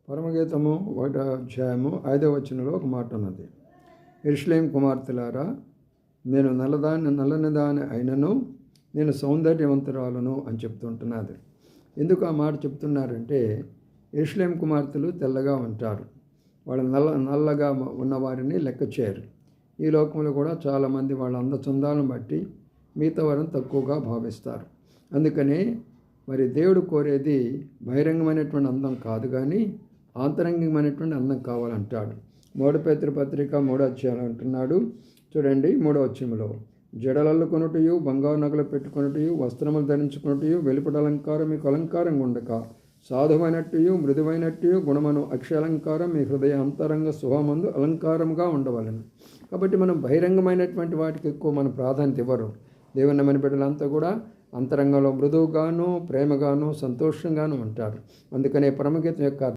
పరమగీతము 1వ అధ్యాయము 5వ వచనంలో ఒక మాట ఉన్నది. యెరూషలేము కుమార్తెలారా, నేను నల్లని దాని అయినను నేను సౌందర్యవంతురాలను అని చెప్తుంటున్నది. ఎందుకు ఆ మాట చెప్తున్నారంటే, యెరూషలేము కుమార్తెలు తెల్లగా ఉంటారు. వాళ్ళు నల్లగా ఉన్నవారిని లెక్క చేయరు. ఈ లోకంలో కూడా చాలామంది వాళ్ళ అందచందాలను బట్టి మిగతా వారిని తక్కువగా భావిస్తారు. అందుకని మరి దేవుడు కోరేది బహిరంగమైనటువంటి అందం కాదు, కానీ ఆంతరంగికమైనటువంటి అందం కావాలంటాడు. 1 పేతురు పత్రిక 3వ అధ్యాయం అంటున్నాడు. చూడండి, 3వ వచనంలో, జడలల్లుకొనుటయు, బంగారు నగలు పెట్టుకొనుటయు, వస్త్రములు ధరించుకొనుటయు, వెలుపట అలంకారం మీకు అలంకారంగా ఉండక, సాధువైనట్టుయు మృదువైనట్టుయు గుణమను అక్షాలంకారం మీ హృదయ అంతరంగ సుఖమందు అలంకారంగా ఉండవలను. కాబట్టి మనం బహిరంగమైనటువంటి వాటికి ఎక్కువ మన ప్రాధాన్యత ఇవ్వరు. దేవుని నమ్మిన బిడ్డలంతా కూడా అంతరంగంలో మృదువుగాను, ప్రేమగాను, సంతోషంగాను ఉంటారు. అందుకనే పరమగీతం యొక్క